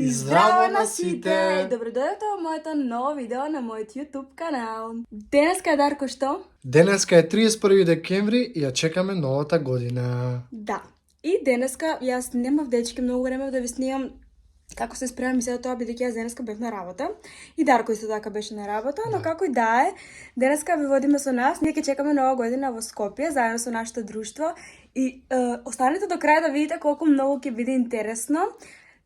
И здраво на сите! Добродојдовте во моето ново видео на мојот YouTube канал. Денеска е Дарко што? Денеска е 31 декември и ја чекаме новата година. Да. И денеска јас немав дечки многу време да ви снимам како се спремам и се тоа бидејќи јас денеска бев на работа. И Дарко исто така беше на работа, но како и да е, денеска ви водиме со нас. Ние ќе чекаме нова година во Скопје заедно со нашето друштво и останете до крај да видите колку многу ќе биде интересно.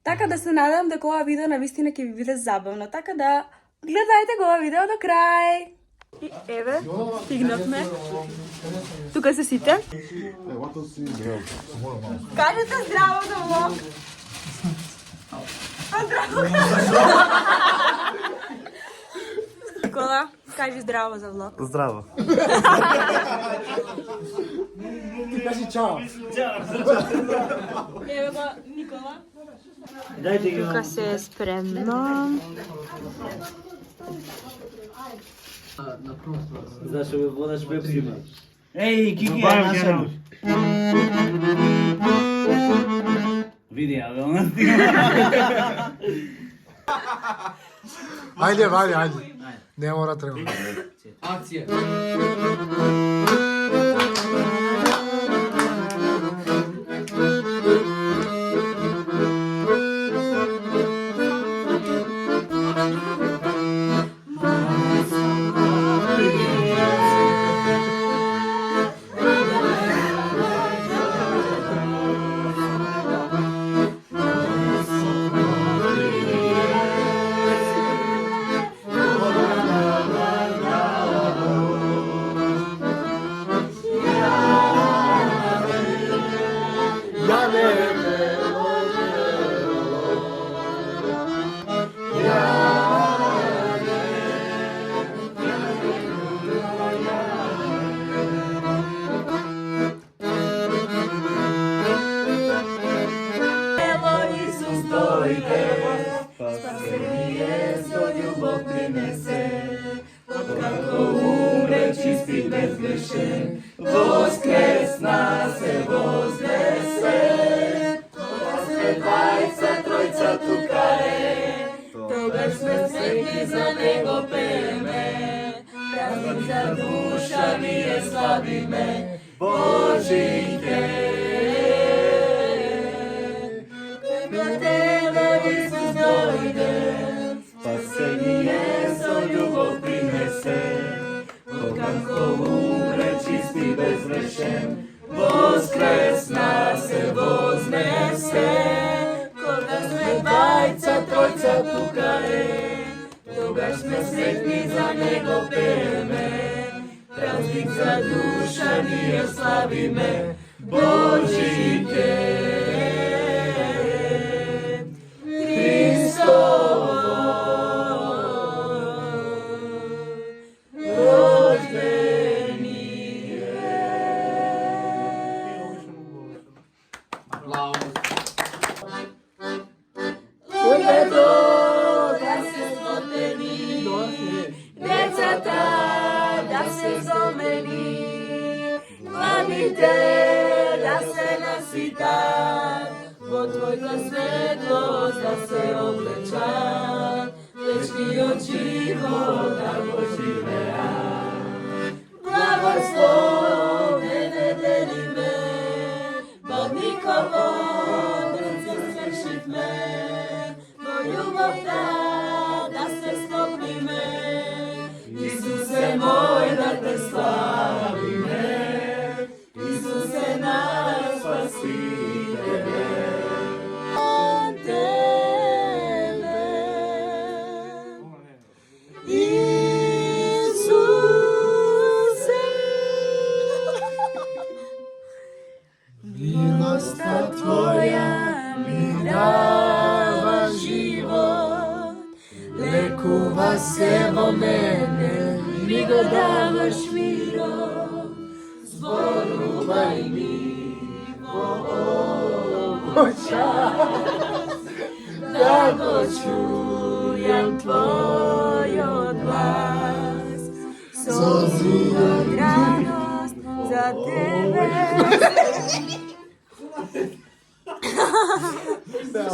Така да се надам дека ова видео навистина ќе ви биде забавно. Така да гледајте го ова видео до крај. И еве, стигнавме. Тука се сите. Кажете здраво за влог. Здраво. Никола, кажи здраво за влог. Здраво. Ти кажи чао. Еве го Никола. Дајте ги. Тука се е спремно. Зашо ме водаш пепсима? Еј, Кики, ја нашарам. Види, ја бе, она стига. Ајде. Не мора треба. Акција.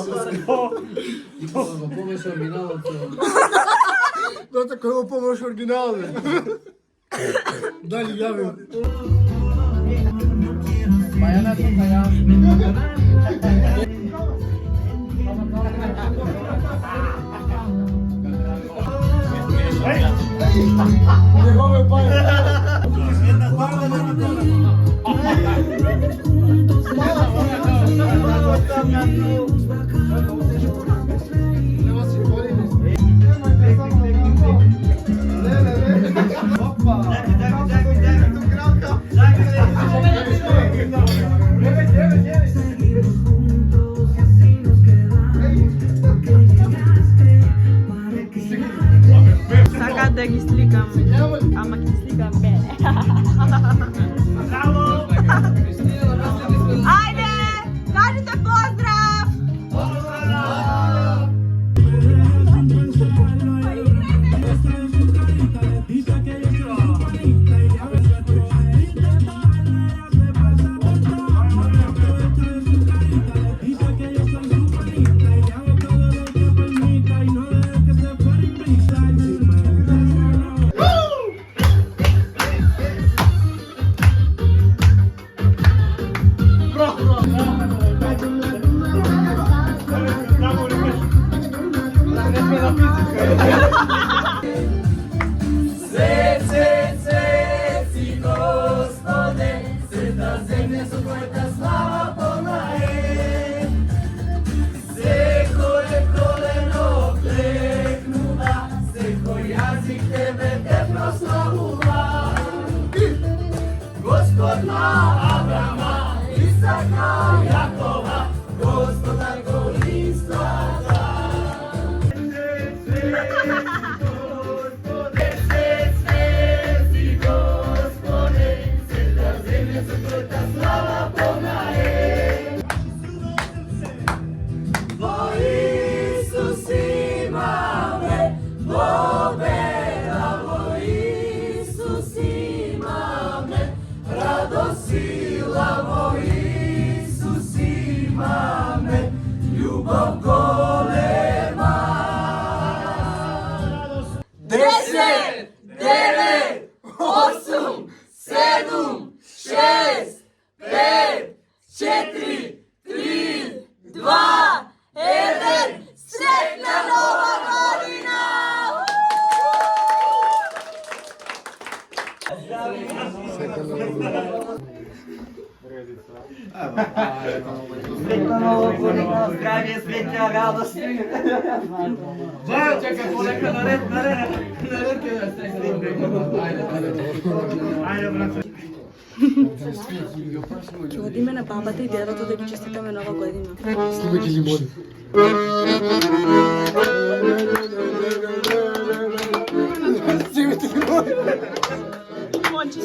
Го помеш оригиналот. Дата кој го помош оригинал, бе. Дали јави. Мајаната ја. Негове пај. Сакаат да ги сликам, ама ќе сликам мене. Ајде, кажете поздрав! Светна нова година, здравје, среќа, радост. Чекај, полека наред ќе да Ќе одиме на бабата и дедото да ги честитаме нова година. Снимајќи лимони. Снимајте лимони. Лимончи.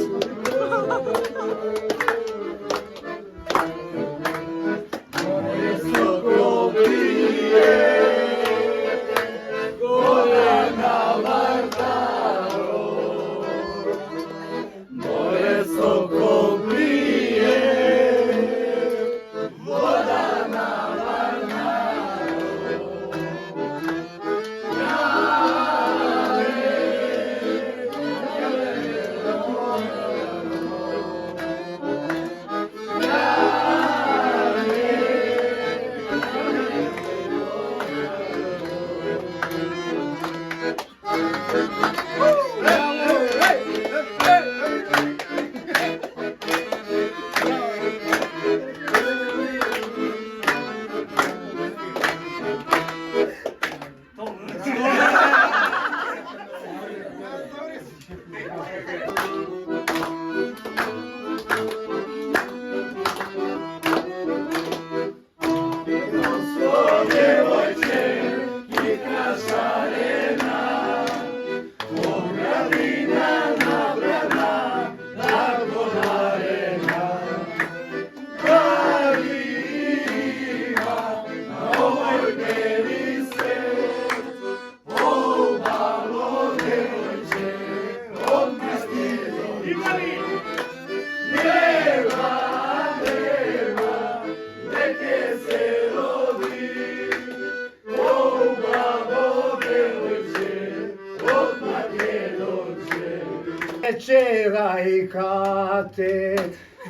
Večerajkate,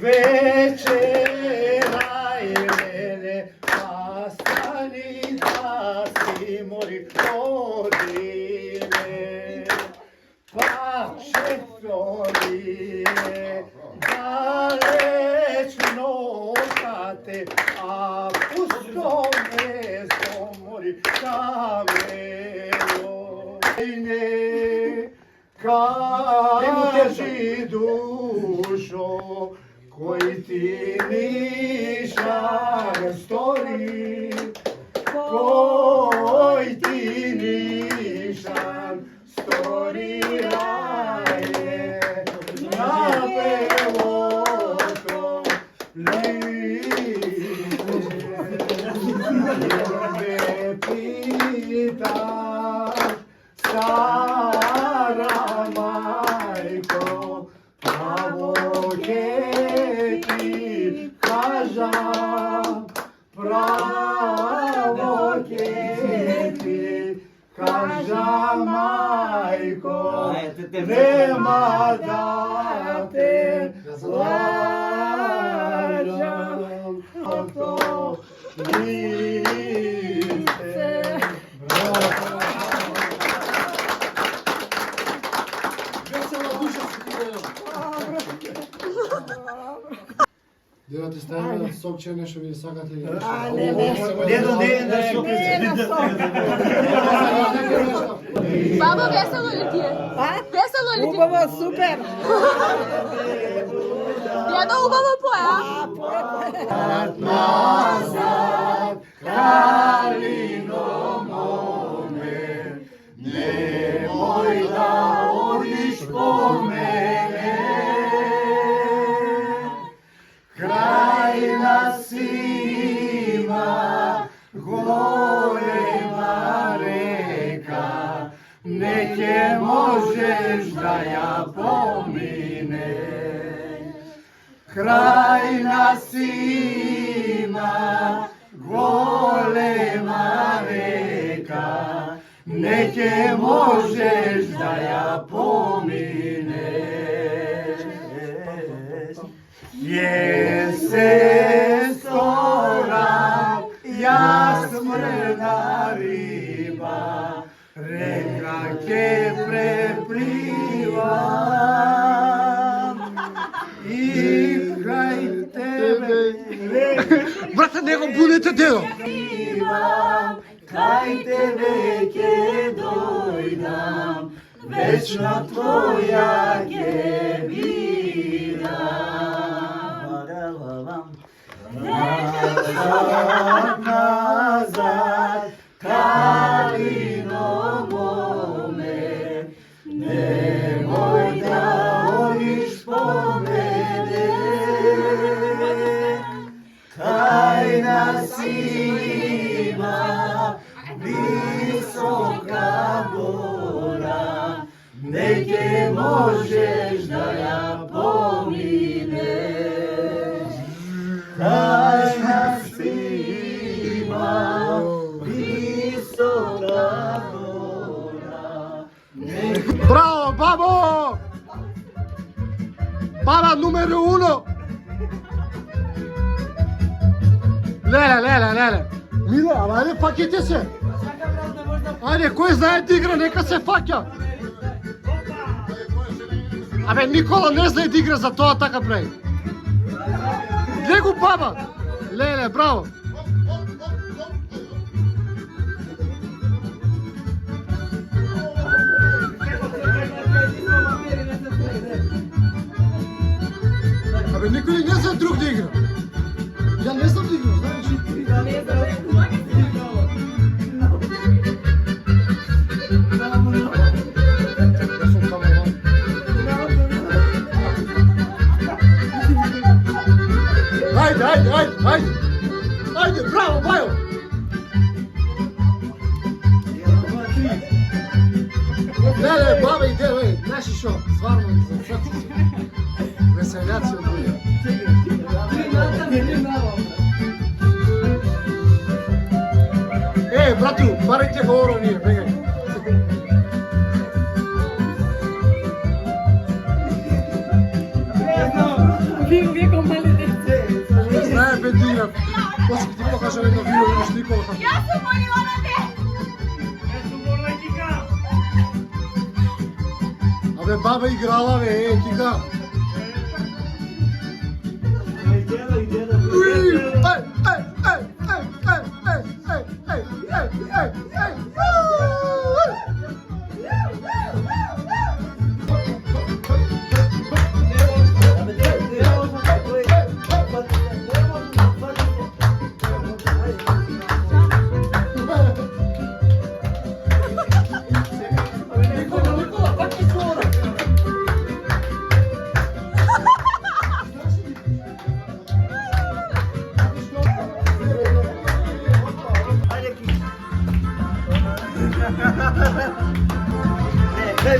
večeraj mene, pa stani da si mori godine. Pa četvorine, dalečno kate, a pusto mesto mori kameno. Kaži dušo, koji ti nišan stori, koji ti nišan stori raje, na peloto liče. Me pitaš, stara majko, pravo ke ti kažam, pravo ke ti kažam, majko, nema da te lažam, to lice. Дедо ти стави сокче нешто ви сакате или нешто? Дедо не е на шоке. Баба, весело ли ти е? Весело ли ти? Убаво, супер! Дедо убаво пое, а? Назад, Калино моме, немој да одиш по мене. Крај нас има голема река, не ќе можеш да ја поминеш. Крај нас има голема река, не ќе можеш да ја поминеш. Јесе сторам, јас смрна риба, река ќе препливам. И крај тебе, Брате, не го будете, дедо! кај тебе ќе дојдам, вечна твоја ќе бидам. Назад, Калино моме, немој да одиш по мене. Кај нас има висока гора, не ќе можеш да ја поминеш. Кај нас има висока гора, Браво, бабо! Пара номеро 1! Леле. Миле, ама ајде фаќите се! Ајде, кој знае да игра, нека се фаќа! Абе, Никола не знае да игра, за тоа така прави. Гледа го баба! Леле, браво! Абе, никој не знае друг да игра. Ја не знам да играм, знаеш? Јас сум камерман. Ајде, браво, Бајо! Леле, баба иде, знаеш шо, стварно, веселјаци од луѓе. Брату, барајте го оро ние, бегај. Знае бе да игра. После ти покажам едно видео, имаш Никола. Јас сум молила на те. Абе баба играла бе, Кика.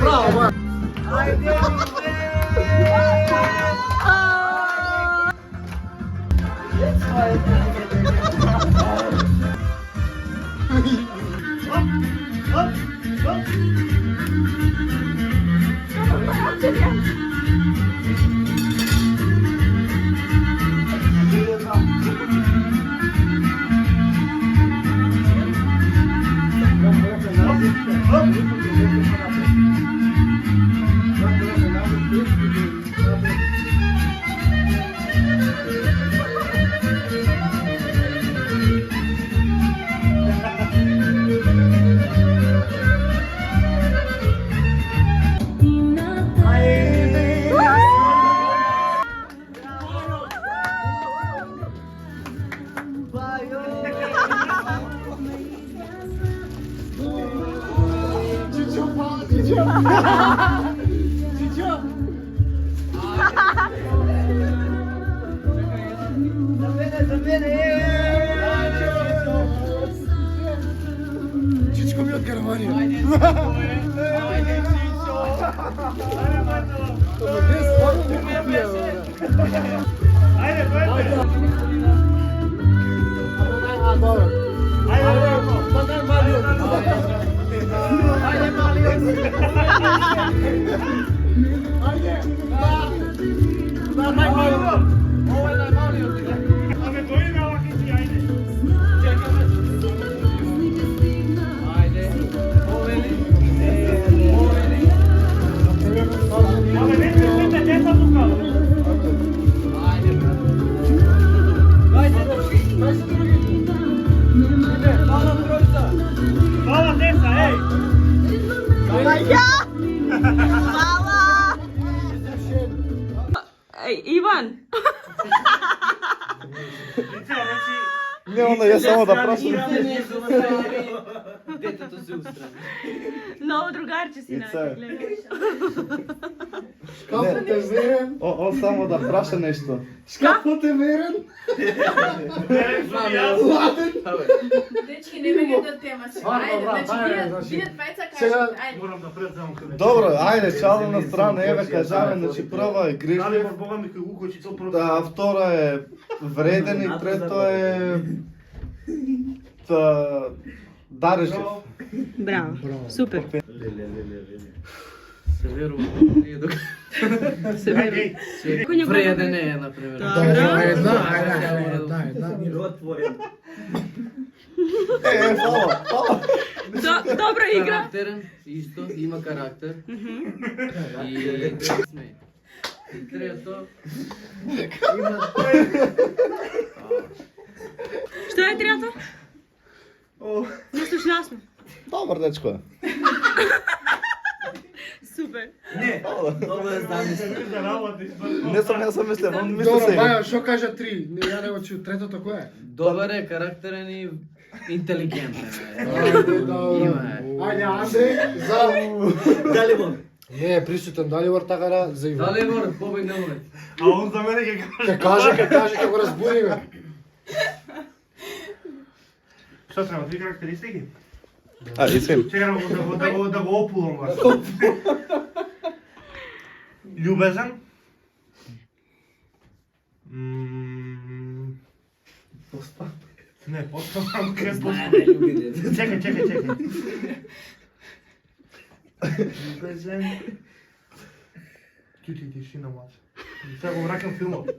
Bravo, Чичко ми од Германија. Иван. Не, onda ја само да прашам. Детето се устрани. Ново другарче си Ице. Шкафот е верен. Он само да праша нешто. Шкафот е верен. Ладен. Дечки, не ме гледат тема сега. Ајде, значи, вие двајца кажете, ајде. Морам да предземам каде. Добро, ајде, шалом на страна, еве кажаме, значи прва е грижлив, Далибор Бога ми кај го кој то прво. да, втора е вреден и трето е дарежлив. Браво. Супер. Се верува. Се верува. Вреден е, например. Една. Фала. Добра игра. Карактерен, исто, има карактер. И смее. И трето, Што е трето? Мислиш јасно? Добар дечко е. Супер. добро е замислен. Не сум мислен, он мисли Добро, се. Баја, што кажа 3? Не, ја не го чу, третото кој е? Добар е, карактерен и интелигентен е. Ајде, добро. Има е. Ајде, Андреј, за... Далибор. Не е присутен Далибор Тагара за Иван. Далибор, побег на момент. А он за мене ќе каже. Ќе каже, ќе го разбудиме. Што треба, 3 карактеристики? А, извин. Чекам да го опулам вас. Љубезен. Не, поставам Чекај. Љубезен. Тишина, млад. Сега го враќам филмот.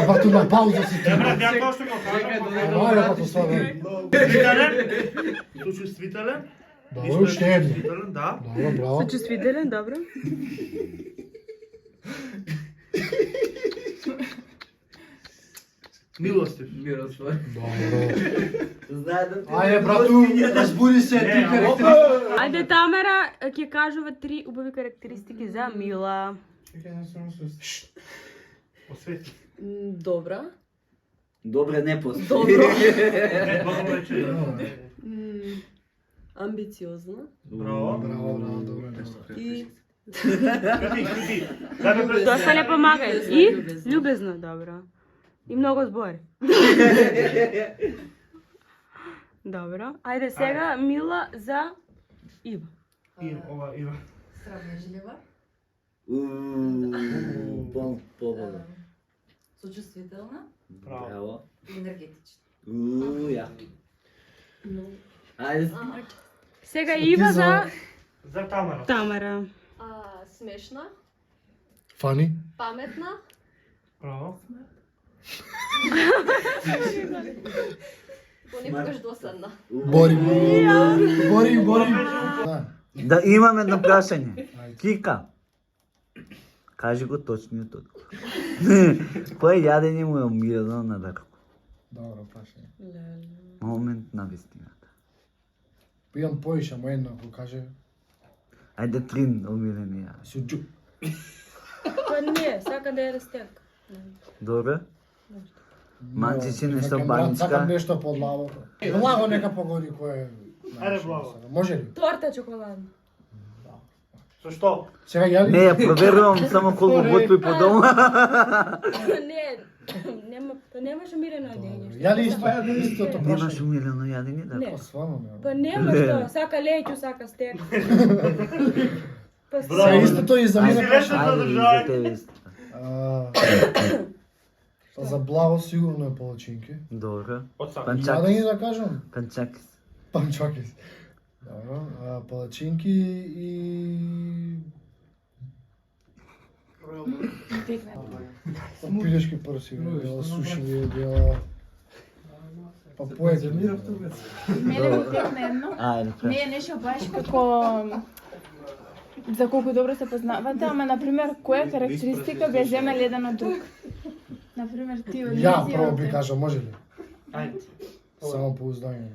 Бато на пауза си ти. Брат, ја тоа што го кажам. Ајде, бато сваба. Сочувствителен. Добро, уште едно. Сочувствителен, да. Добро, браво. Чувствителен, добро. Милостив. Мирослав. Добро. Знае да ти... Ајде, брату, разбуди се, ти карактери. Ајде, Тамара ќе кажува 3 убави карактеристики за Мила. Освети. Добра. Добре, не после. Добро. Добро вечер. Амбициозна. Браво. Браво, браво, добро нещо. И Крути. Дај ме Доста не помага. И љубезна, добро. И многу збори. Добро. Ајде сега Мила за Ива. Ива. Срамежлива. По-добре. Сочувствителна. Браво. И енергетична. Ја. Ајде. Сега Ива за За Тамара. Тамара. смешна, Фани? паметна, Браво. понекогаш досадна. Бори. Да. Да имам едно прашање. Кика. Кажи го точниот одговор. Кој јадење му е омилено на Дарко? Добро прашање. Момент на вистината. Пијам поиша, мо едно, ако каже Ајде 3 омилени јаде. суџу. Па не, сака да јаде стек. Добре? Манчичи нешто Сакам баничка. нешто под лавото. Благо нека погоди кој е. Ајде, благо. Може ли? Торта чоколадна. Со што? Сега ја Не, ли? ја проверувам само колку готви по дома. Немаш умирено одење. Ја ли истото Немаш прашање? умилено јадење, да? Не. Па свама ме. Па нема што, сака леќу, сака стек. Па Се истото и за мене. Ајде, Ајде, и за тебе исто. Па за благо сигурно е палачинки. Добро. Од сака. Панчакис. Јадење да кажам? Панчакис. Панчакис. Добро, палачинки и пилешки прси, дела суши, дела па поети. Мене ми текна едно. Ајде, Не е нешто баш како за колку добро се познавате, ама например која карактеристика би ја земел еден од друг? Например ти од Ја нејзината. прво би кажа, може ли? Ајде. Само поуздање.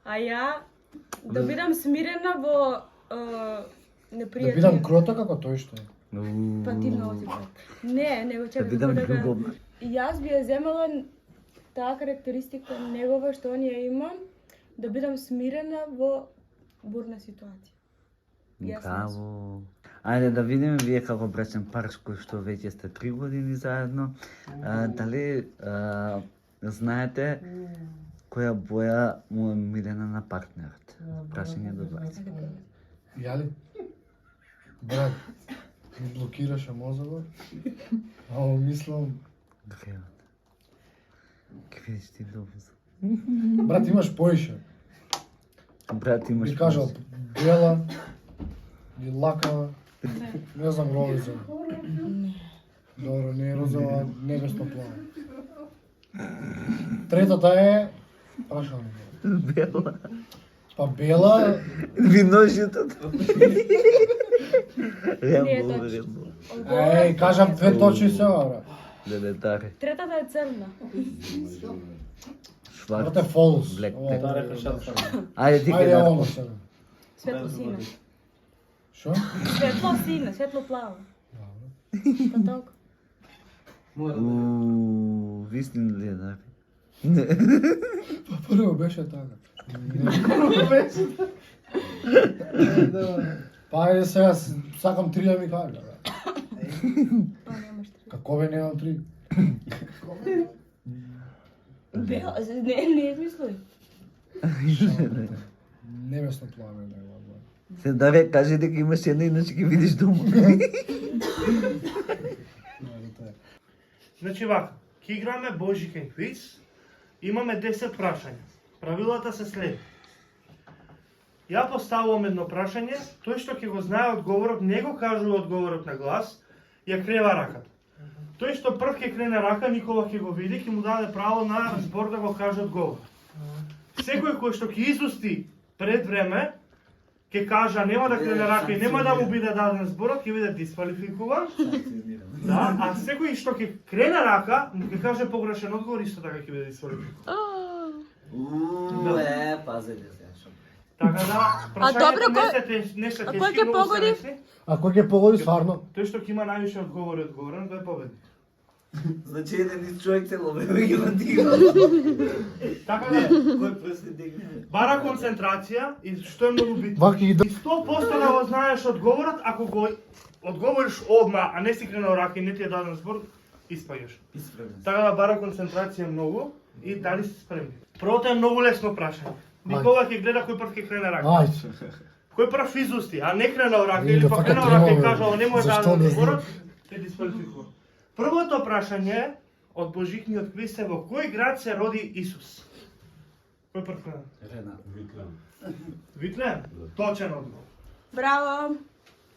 А ја да бидам смирена во Да непријатни. бидам крота како тој што е. Па ти многу си прав. Не, него Да чекай бидам како да го... љубовна. Јас би ја земала таа карактеристика негова што он ја има, да бидам смирена во бурна ситуација. Јас Браво. Ајде да видиме вие како брачен пар кој што веќе сте 3 години заедно. Дали знаете која боја му е милена на партнерот? Прашање до двајца. Ја ли? Брат, ми блокираше мозокот. Ама мислам, Гревот. Ке видиш ти добро. брат имаш поише. Брат имаш. Би кажал бела, и лакава, не знам роза. Добро, не е розова, небесно плава. Третата е, прашам ли? Бела. Па бела, Виножитот. Не е Рембо, точно. рембо. еј, кажам две точни се, бра. Делетаре. Третата е црна. Шварц. Брате, фолс. Black Ова, Black. ова. Ајде ти ке Ајде, Дарко. оно сега. Светло сина. Шо? Светло сина, светло плаво. Па толку. Вистина ли е, да? Па прво беше така. Па ајде сега, сакам 3 да ми кажа, бра. Па немаш три. Како бе немам 3? Бела, не измислуј. Небесно плаве да го бра. Се Даре, кажи дека имаш една, иначе ќе видиш дома. Значи вака, ќе играме Божикен квиз. Имаме 10 прашања. Правилата се следи. Ја поставувам едно прашање, тој што ќе го знае одговорот, не го кажува одговорот на глас, ја крева раката. Тој што прв ќе крене рака, никога ќе го види, ќе му даде право на збор да го каже одговор. Секој кој што ќе изусти пред време, ќе кажа нема да крене рака и нема да му биде даден зборот, ќе биде дисквалификуван. Да, а секој што ќе крене рака, му ќе каже погрешен одговор, исто така ќе биде дисквалификуван. Пазете се. Така да, добро, не се а тешки, кој ќе многу се погоди? лесни. А кој ќе погоди стварно? Тој што ќе има највише одговори одговорен, тој победи. Значи еден човек цело време ги вантира. Така да, Кој пръсти дигне? бара концентрација и што е многу битно. Вака ги И 100% да го знаеш одговорот, ако го одговориш одма, а не си кренал рака и не ти е даден збор, испаѓаш. Исправен. Така да бара концентрација многу и дали си спремни. Првото е многу лесно прашање. Никога ќе гледа кој прв ќе крене рака. Ајде. Кој прв изусти, а не кренал рака Ние или да па фака кренал рака и тримаме, кажал не му е зашто даден да зборот, е дисквалификуван. Првото прашање од Божикниот квиз е во кој град се роди Исус? Кој прв крена? Ренат. Витлен? Точен одговор. Браво!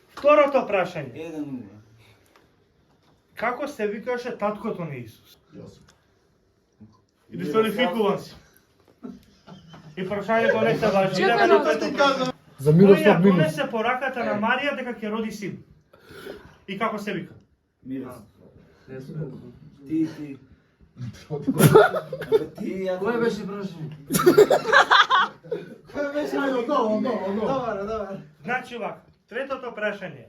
Второто прашање. Еден умре. Како се викаше таткото на Исус? И дисквалификуван си. И прашањето не се важи. Чекај, Идеме на но, пето прашање. За Кој Мирослав ја Минус. донесе по раката на Марија дека ќе роди син? И како се вика? Мирос. Не сме. Ти. Ти ја. Кој беше прашање? Значи вака, третото прашање.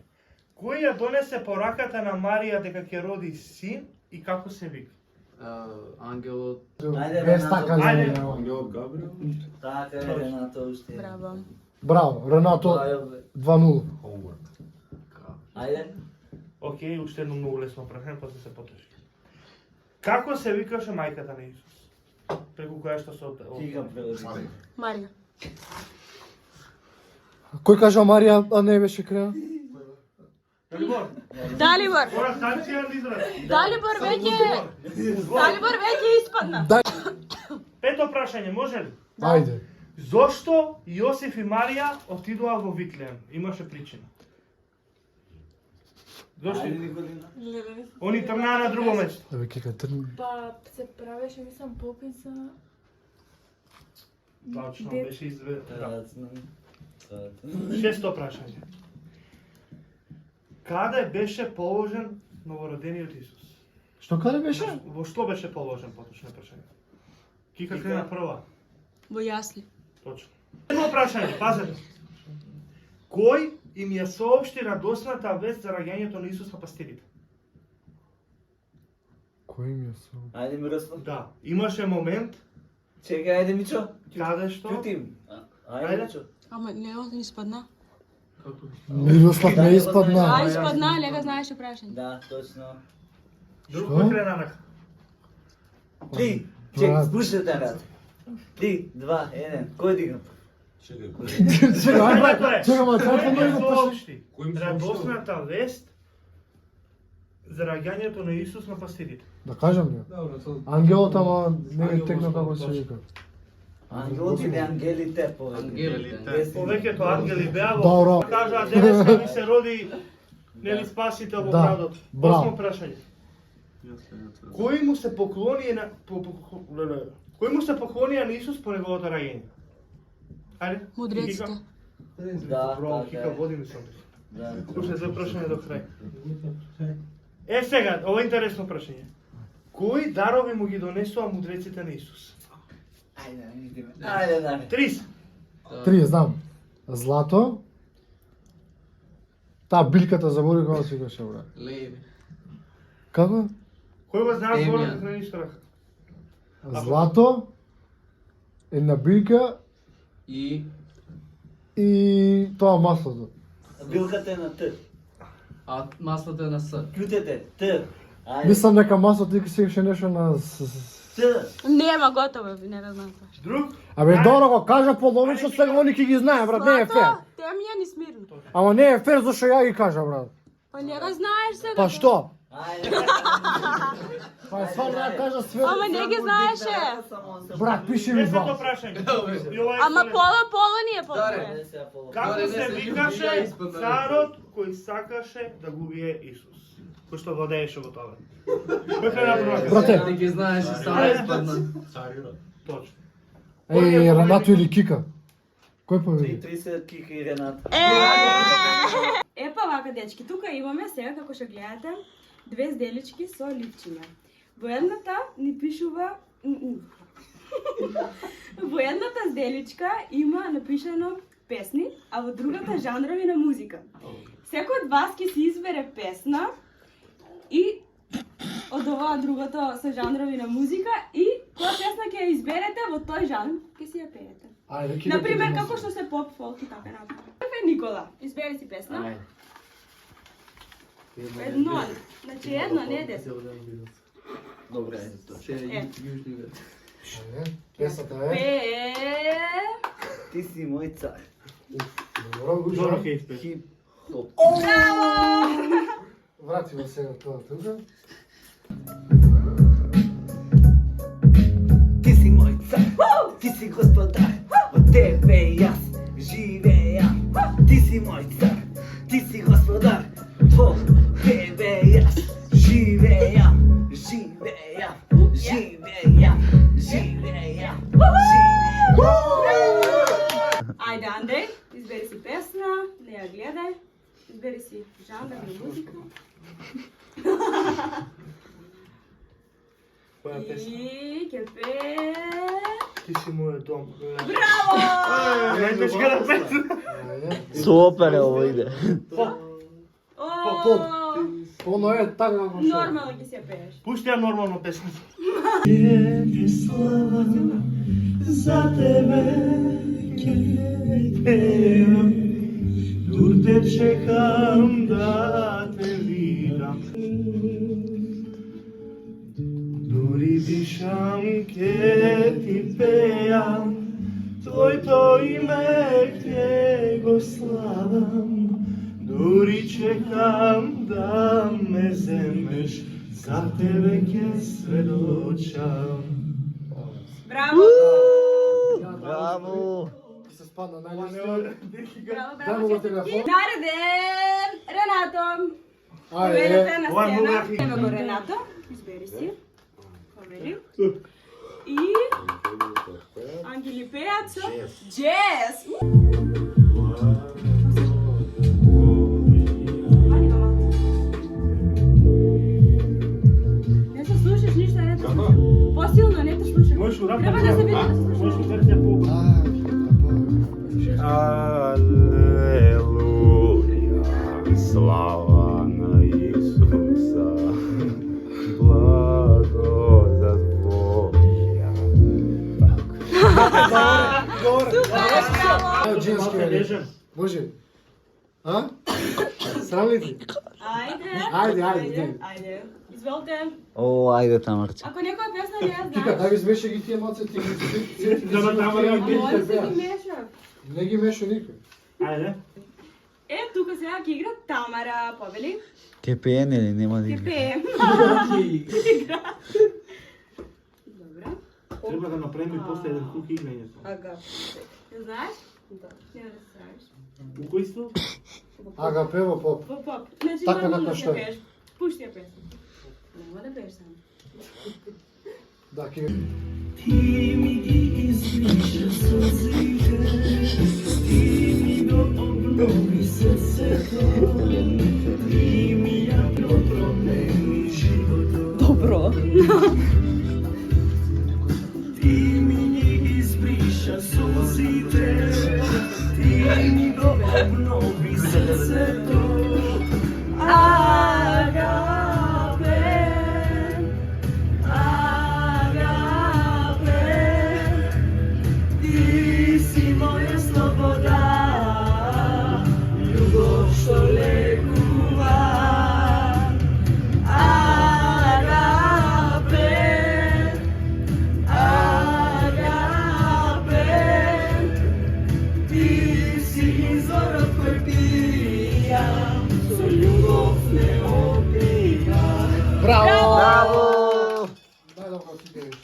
Кој ја донесе по раката на Марија дека ќе роди син и како се вика? Ангелот. Ајде, Без Ренато. така Ајде. за Така е, Ренато уште. Браво. Браво, Ренато Ајде. 2-0. Ајде. Океј, уште едно многу лесно прашање, после се потеши. Како се викаше мајката на Исус? Преку која што се Ти га преводи. Марија. Кој кажа Марија, а не беше крена? Далибор, Далибор. ора станција или израз? Далибор веќе испадна. Пето прашање, може ли? Ајде. Зошто Јосиф и Марија отидоа во Витлеем? Имаше причина. Зошто? Ајде, Николина. Они тргнаа на друго место. Да бе кека трн. Па се правеше, мислам, попис за... Точно, Дет- беше изведено. Тацна. Шесто прашање. Каде беше положен новородениот Исус? Што каде беше? Во што беше положен, поточно е прашање? Кика крена прва. Во јасли. Точно. Едно прашање, пазете. Кој им ја соопшти радосната вест за раѓањето на Исус на пастирите? Кој ми е со? Ајде, Мирослав. Да, имаше момент Чекај, ајде, Мичо. каде што Ќутим. Ајде, Ајде. Мичо. Ама не испадна. Мирослав не испадна. А, испадна, Лега знаеше прашање. Да, точно. друг Што? кој крена на 3, Брат. чек, слушате рад. 3, 2, 1. Кој дигна? Чекај, Прашањето е, чекај, ма кој како им не ја го паша? соопшти радосната вест за раѓањето на Исус на пастирите? Да кажам ли? Ангелот, ама не ми текна како се вика. Ангелот или ангелите Ангелите. Повеќето ангели беа Добро. во кажаа денеска ми се роди нели спасител во Да, градот. браво. Осмо прашање. Кој му се поклони на кој му се поклонија на Исус по неговото раѓање? Ајде. Мудреците. Да, Бро, така кика е. води ми се. Да. Слушај за прашање до крај. Сега, ова е интересно прашање. Кои дарови му ги донесоа мудреците на Исус? Ајде, видиме. Ајде, да. 30. 3, знам. Злато. Таа билката забори како се викаше, брат. Леви. Како? Кој го знае Емија. зборот да храни со рака? Злато, една билка И и тоа маслото. Билката е на Т. а маслото е на С. Ќутете, Т. Ајде. Мислам дека маслото ти се викаше нешто на... Т. Нема, готово, не го знам тоа. Друг? Абе, добро го кажа половично, сега они ќе ги знае, брат, не е фер. Те ми ја ни смирно. Ама не е фер зашто ја ги кажа, брат. Па не го знаеш сега. Па што? Ајде. Па стварно да кажа све. Ама не ги знаеше. Брат, пиши ми Десето два. прашање. И ова е Ама следното. пола ни е по-добре. Како Горе се не се викаше ја испадна. царот кој сакаше да го убие Исус? Кој што владееше во тоа? Кој крена прва? Брате. Ти ги знаеш и само испадна. Точно. Еј, Ренато или Кика? Кој победи? 30 Кика и Ренат. Епа вака, дечки, тука имаме сега, како што гледате, две зделички со липчиња. Во едната ни пишува... Во едната зделичка има напишано песни, а во другата жанрови на музика. Секој од вас ќе си избере песна и од ова другото со жанрови на музика и која песна ќе ја изберете во тој жанр, ќе си ја пеете. Ајде, Кика. Например, како што се поп, фолк и така натаму. Никола, избери си песна. Едно, значи едно, не 10. Добре, Е. Песната е. ти си мој цар. Добро, Добро гужа. ќе испее. Хип хоп. Врати го сега тоа тука. Ти си мој цар, ти си господар, во тебе јас живеам. Ти си мој цар, ти си господар, во тебе јас живеам, живеам, живеам, живеам, Ајде, Андреј, избери си песна, не ја гледај. Избери си жанр на музика. Која песна? И ќе пее... Ти си мојот дом. Браво! Најтешка на песна. Ајде. Супер е ово иде. О, Оно е така како што. нормално ќе се пееш. Пушти ја нормално песна. За тебе ќе пеам, дур те чекам да те видам. Дури дишам ќе ти пеам, твоето име ќе го славам. Дури чекам да ме земеш, за тебе ќе сведочам. Браво! Браво! Ти се спадна најлесно. Браво, Дај му браво, го честитки. телефон. Нареден! Ренато! Ајде. Поведете на Ова е многу сцена. јаки. Еме го Ренато. Избери си. Повели. И... Ангели пеат со... Джез! Мани го малку. Не се слушаш ништо, не те слушам. Посилно, не те слушам. Можеш урапно. Треба да се види, да се слушаш. Можеш версија по... Алелуја, слава на Исуса, благодат Божја. Ајде, джински Малку е. нежен. Може. А? Срам ли ти? Ајде. Ајде. Ајде. Изволте. О, ајде Тамарче. Ако некоја песна не ја Кика, знаеш... дај ми смеше ги тие малце, ти ги... Зама Тамара А ги може се ги мешав. Не ги меша никој. Ајде. Е, тука сега ќе игра Тамара, повели. Ке пее нели, нема да Ќе игра. пее. Добро. Треба да направиме после еден кук играњето. Ага. Не знаеш? Да. Не да се знаеш. У кој стил? Ага, пева поп. Поп, поп. Значи, Така нормално како ќе што е. пееш. Пушти ја песна. Нема да пееш само. Да, ке... Ти ми ги измиша сълзите, ти ми го обнови сърцето, ти ми я промени живота. Добро. Ти ми ги избриша сълзите, ти ми го обнови сърцето. Ти си моја слобода, љубов што лекува. Агапе, Ајде го сите више.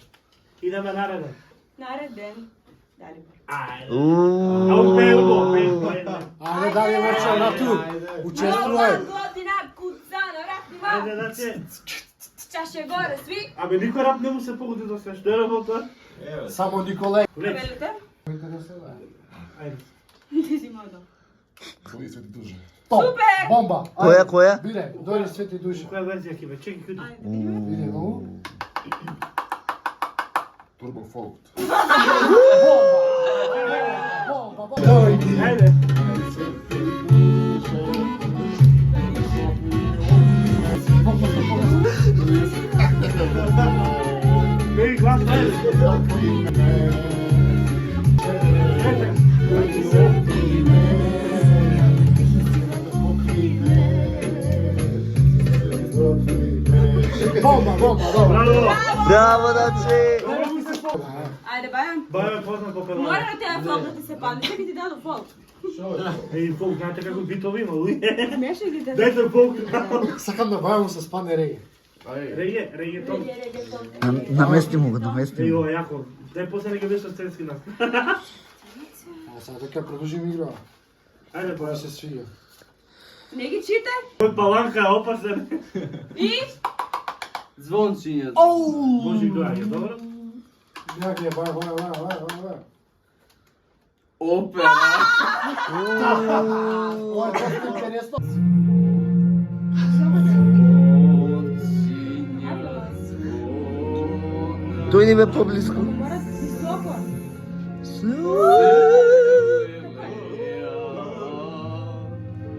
Идеме нареден. Нареден. Дали. Ајде. Уу. Ау, пејло. Ајде дали Марче на ту. Учествувај. Година куца на врати ма. Ајде, значи. Чаше горе сви. Абе, никој рап не му се погоди до се. Што е работа? Само Николај. Велите? Ајде. Ти си модо. Супер! Бомба! Која? Биле, дојде Свети душа. Која верзија ќе бе? Чеки, куди? Биде ново. Turbo Folk. Бомба! Дојди! Ајде. Беј глас, ајде. Бомба, добро. Браво! Браво, даче! Ајде, Бајан. Баје познат по певање. Мора да те фолк да ти се падне. Ще би ти дадо фолк. Еј, фолк, знаете како битови има, уи? Смеше ги те. Дайте фолк. Сакам да бавам се спане реги. Реге тон. Намести му го, Еј, намести му. ова јако. Дај после нека беше сценски нас. А сега дека продолжим игра. Ајде, Тоа па. се свиѓа. Не ги чите. Кој паланка е опасен. И... Звончињето. Може и доаѓа, добро? Јаке, бај. Опера. Ова е доста интересно. Дојди бе поблиску. Мора да си соко.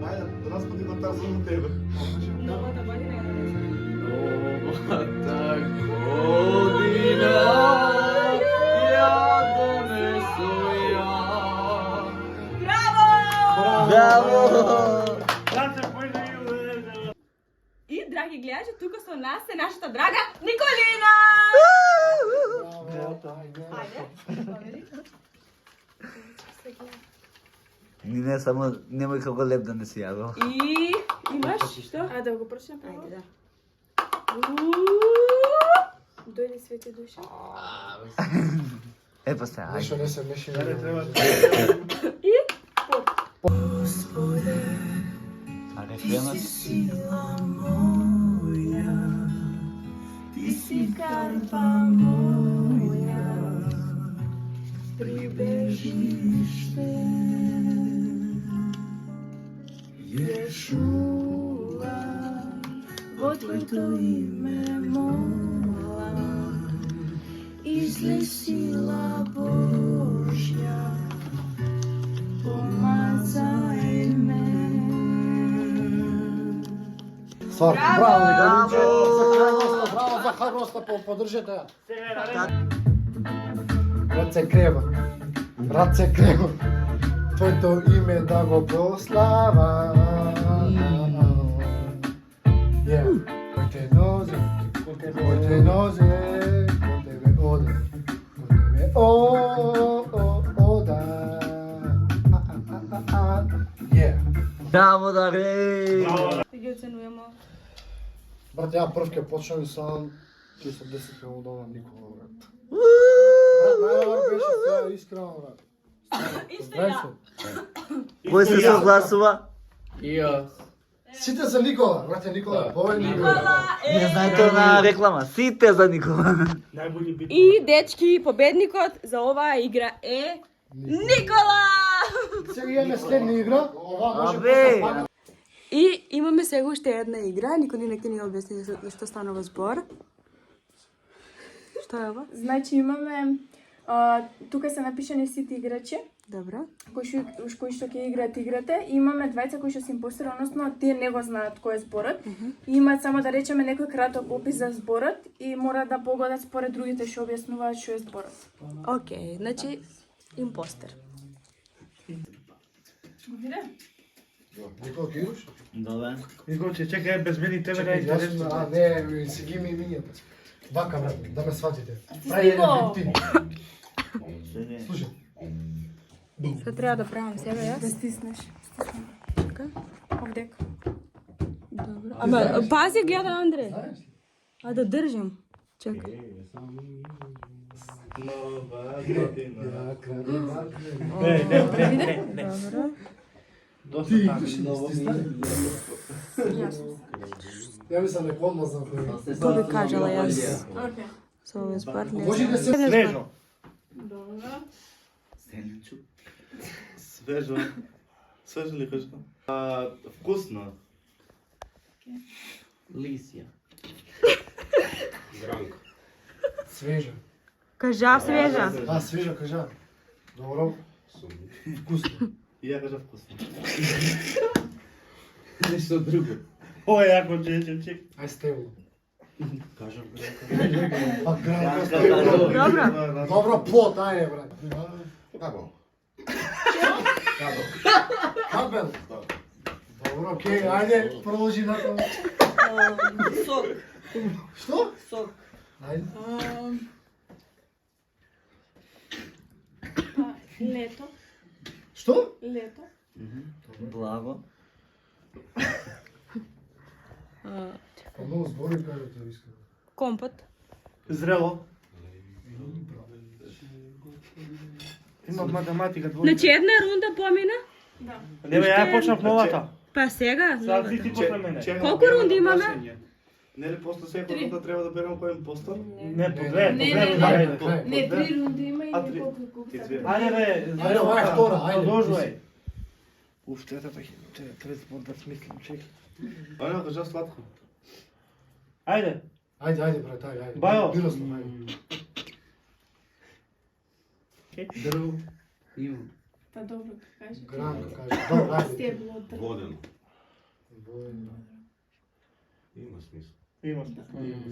Ајде, да распади го Тарзан на тебе. Новата година е Браво! Брате, појде и И, драги гледачи, тука со нас е нашата драга Николина! Ајде. Ни не само немој како леп да не си јавил. И имаш што? А да го прочитам прво? Ајде, да. Дојде Свети душа. Е, па се, Нешто ајде. не се меши. А рефренот? Ти си карпа моја, прибежиште. Јешуа, во Твоето име молам, излей сила Божја, помазај ме. Сварко, браво, Николинче. Браво за храброста, поддржете ја. Раце крева. Твоето име да го прослава. Кој те нозе, кој тебе оде, ода. Браво, Даре! Ќе ги оценуваме. Брат, ја прв ке почнам и сам, ќе се 10 му дадам Никола, брат. Брат, најдобар беше тоа, искрено, брат. Здравствуй. Кој се согласува? И јас. Сите за Никола, брате Никола, повеќе Никола. Не знаете на реклама. Сите за Никола. Најболи бит. И, дечки, победникот за оваа игра е Никола! Сега имаме следна игра, ова може Абе! И имаме сега уште една игра. Николи нека ни објасни за што станува збор. Што е ова? Значи имаме тука се напишани сите играчи Добро. кои што ќе играат играта. И имаме двајца кои што се импостери, односно тие не го знаат кој е зборот. И имаат само да речеме некој краток опис за зборот и мора да погодат според другите што објаснуваат што е зборот. Океј, значи импостер. Никола, ќе идеш? Добре. Николче, чекај, без мене и тебе Чекај, најинтересно. јас, не, си ги ми мињата. Вака, брат, да ме сватите. Ти Прави стиго! еден виктин. Слушай, Што треба да правам сега јас? Да стиснеш. Така. Овдека. Добро. Ама, пази, гледа, Андре. знаеш ли? А да држам. Чекай. Не. Добро. Доста Ти така. Ја мислам дека одмазнам кој. Тоа би кажала јас. Со овој збор не Може знам. да се Свежо. Зеленчук. Свежо. Свежо ли кажа? Вкусно. Лисија. свежа. Кажа свежа. Свежа кажа. Добро. Вкусно. И ја кажа вкусно. Нешто друго. О, јако чек. Ај стебло. Кажам. Па гранка Гранка, стебло. Добро. Добро плот, ајде брат. Како? Кабел. Добро, окей, ајде, продолжи натаму. Сок. Што? Сок. Ајде. Лето. Што? Лето. Благо. Па многу збори кажете, искам. Компот. Зрело. Има математика двојка. Значи една рунда помина? Не бе, ја почнав новата. Па сега? Сега ти после мене. Колку рунди имаме? Нели после секој рунда треба да берем кој постол? Не, по две, Не, ајде. Не, 3 рунди има и А, три. неколку купца. Ајде бе, Ајде, ова е втора, ајде. Продолжувај. Уф, треба да смислим, чек. Ајде, кажа сладко. Ајде. Ајде, брат, ајде. Бајо. Биросно, ајде. Дрво. Имам. Па добро, кажи. Гранка кажа. Добро, ајде. Стебло од дрво. Водено. Војно. Има смисла. Има смисла.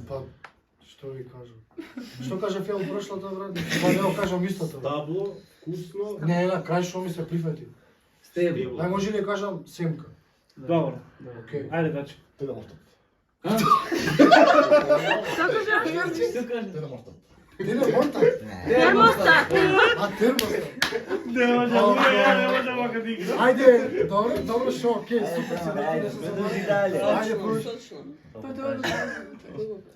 Па, што ви кажам? Што кажа филм прошлата, брат? Па не го кажам истото. Табло, вкусно. Не, на крај што ми се прифати. Стебло. Нај може ли да кажам семка? Добро. Окей. Ајде, даче. Те да мортат. Ти не монта? Термостат. А термостат. Не може, не може вака да игра. Ајде, добро шо, окей, супер се да ти се Продолжи дале. Ајде, продолжи. Точно. Па добро.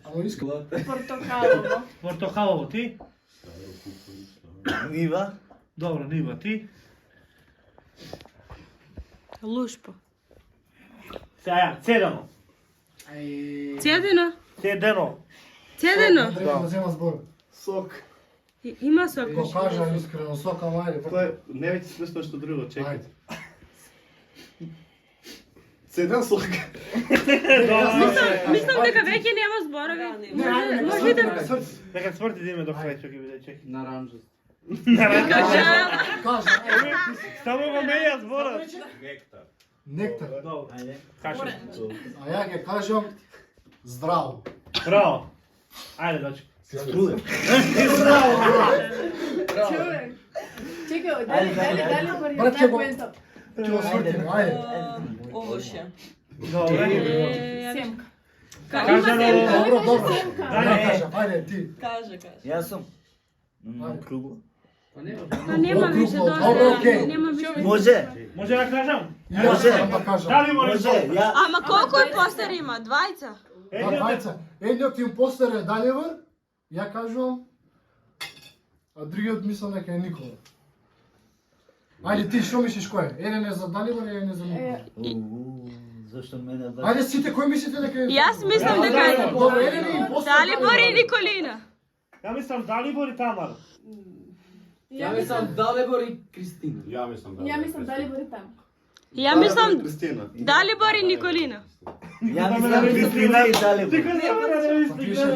Ама искам. Портокалово. Портокалово ти? Нива. Добро, Нива ти? Лушпо. Сега ја, цедено. Цедено. Цедено. Цедено. Треба да зема збор. Сок. Има сок. Го кажа искрено, сока мајде. Тоа е не веќе смешно што друго, чекај. Ајде. Цеден сок. Мислам дека веќе нема зборови. Може да Нека смрти да име до крај, чекај биде, чекај. Наранжа. кажа. Кажа. Само го менја зборот. Нектар. Добро. Ајде. Кажи. А ја ќе кажам здраво. Браво. Ајде, даче. Струја. Човек. Чекај, дали гори Брат, ќе го- поента. Ќе го свртиме, ајде. Овошје. Добро. Семка. Кажано. Добро. Ајде. Ја кажам, ајде ти. Каже. Јас сум. Кругло. Па нема. Па нема више Добро, окей. доста. Нема више. Може. Може да кажам? Ја сакам да кажам. Дали може? Може. Ја. Ама колку импостери има? Двајца? Двајца. Едниот импостер е Даливар, ја кажувам, а другиот мислам дека е Никола. Ајде ти што мислиш кој е? Еден е за Даливар и еден е за Никола. Зашто мене да... Ајде сите кој мислите дека е? Јас мислам дека е Добро, еден е импостер. Далибор и Николина. Ја мислам Далибор и Тамар. Ја мислам Далебор и Кристина. Ја мислам да. Ја мислам дали гори таму. Ја мислам Кристина. Далибор и Николина. Ја мислам Кристина и Далебор. Пише.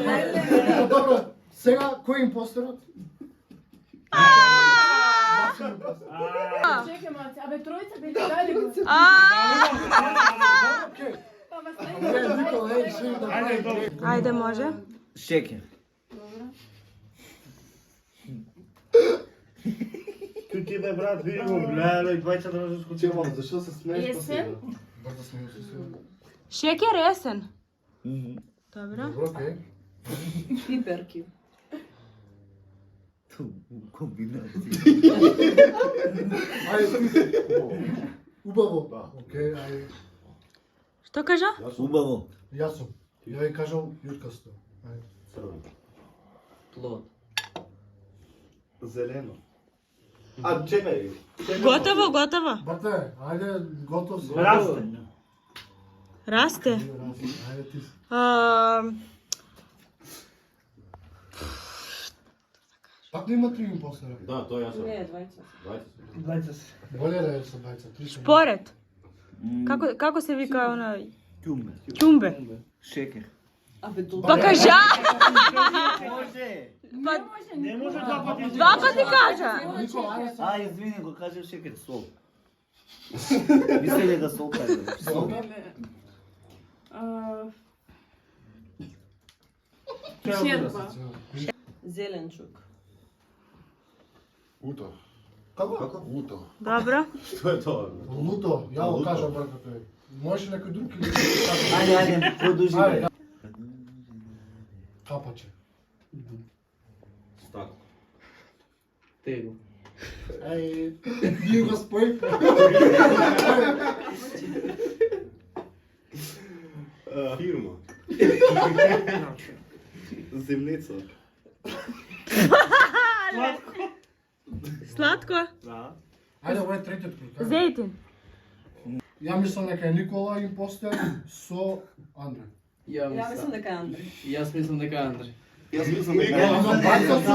Добро, сега кој е импостерот? Чекај малце, абе тројца били дали гори. Окей. Па ма Е, Никола, е, што да Ајде, прави? добро. Ајде може. Шекер. Ти бе брат, види го, гледај, двајца да може скочи. Чема, зашто се смееш Есен? Брата сме се се. Шекер есен. Добро. Добро, окей. Пиперки. Ту, комбинација. Ајде ти. Убаво. Окей, ајде. Што кажа? Убаво. Јас сум. Ја ви кажам јуткасто. Ајде. Плод. Зелено. А, чекај. Готово, готово. Брате, ајде, готов си. Расте. Расте. Ајде ти си. Пак да има 3 импостера. Да, тоа јас сум. Не, двајца. Двајца се. Боле да е со бајца, 3 сум. Според. Како се вика она? Ќумбе. Ќумбе. Шекер. Абе, долго. Па кажа! Може! Не може два пати. Два пати кажа. Нико, ајде са. Извини, го кажа шекер, сол. Мислеле да сол каже. Шерба. Зеленчук. Уто. Како? Уто. Добро. Тоа е тоа. Луто, ја го Луто. кажам брате тој. Може некој друг или Ајде, продолжи. Ајде. Капаче. Стако. Tego. Ај, ние го спои. Фирма. Земница. Сладко. Ајде, ова е третиот круг. Зејтин. Ја мислам дека е Никола импостер со Андре. Ја мислам дека е Андре. Јас мислам дека е Андре. Јас мислам Ама бајца су.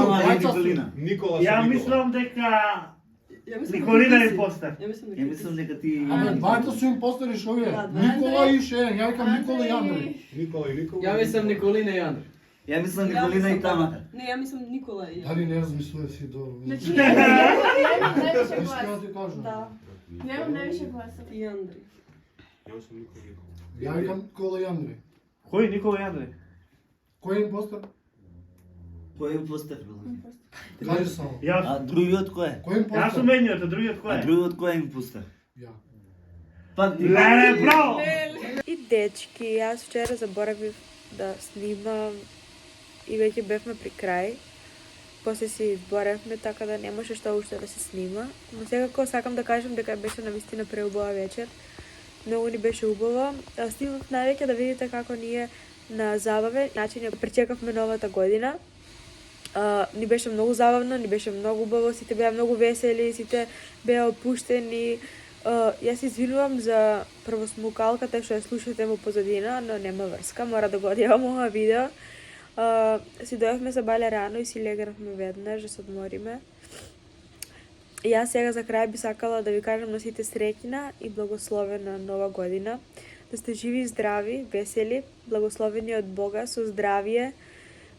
Никола со Ја Никола. мислам дека Ја мислам Николина дека е ти си. импостер. Ја мислам Ја дека мислам дека ти... Ама бајца су импостери шо е? Да, да. Никола и Шерен, ја викам Никола и Андре. Никола и Никола. Ја мислам Николина и Андре. Ја мислам Ја Николина мислам и Тамара. Не, ја мислам Никола и. Дали не размислува си до... Значи, немам највише Искрено глас. ти кажам. Да. Немам највише глас. И Андре. Јас сум Никола и Никола. Ја викам Никола и Андре. Кој Никола и Андре? Кој е импостер? Кој е импостер? Кажи само. Јас. А другиот кој е? Кој е Јас сум импостер? едниот, а другиот А кој е? другиот кој е импостер? Ја. Пак ти... Леле, браво! И дечки, јас вчера заборавив да снимам и веќе бевме при крај. После си изборевме, така да не може што уште да се снима. Но секако сакам да кажам дека беше навистина преубава вечер. Многу ни беше убаво. Снимав највеќе да видите како ние на забавен начин ја пречекавме новата година. Ни беше многу забавно, ни беше многу убаво, сите беа многу весели, сите беа опуштени. Јас се извинувам за првосмукалката што ја слушате во позадина, но нема врска, мора да го одјавам ова видео. Си дојавме за бале рано и си легнавме веднаш да се одмориме. Јас сега за крај би сакала да ви кажам на сите среќна и благословена нова година. Да сте живи и здрави, весели, благословени од Бога, со здравие,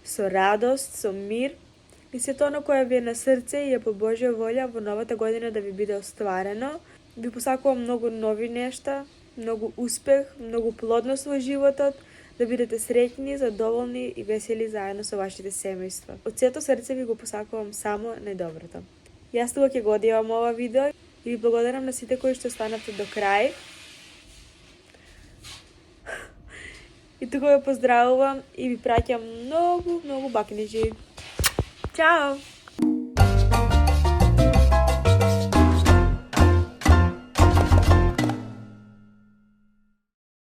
со радост, со мир и сето оно кое ви е на срце и е по Божја волја во новата година да ви биде остварено. Ви посакувам многу нови нешта, многу успех, многу плодност во животот, да бидете среќни, задоволни и весели заедно со вашите семејства. Од сето срце ви го посакувам само најдоброто. Јас тука ќе го одјавам ова видео и ви благодарам на сите кои што останавте до крај. И тука ве поздравувам и ви праќам многу, многу бакнежи. Чао!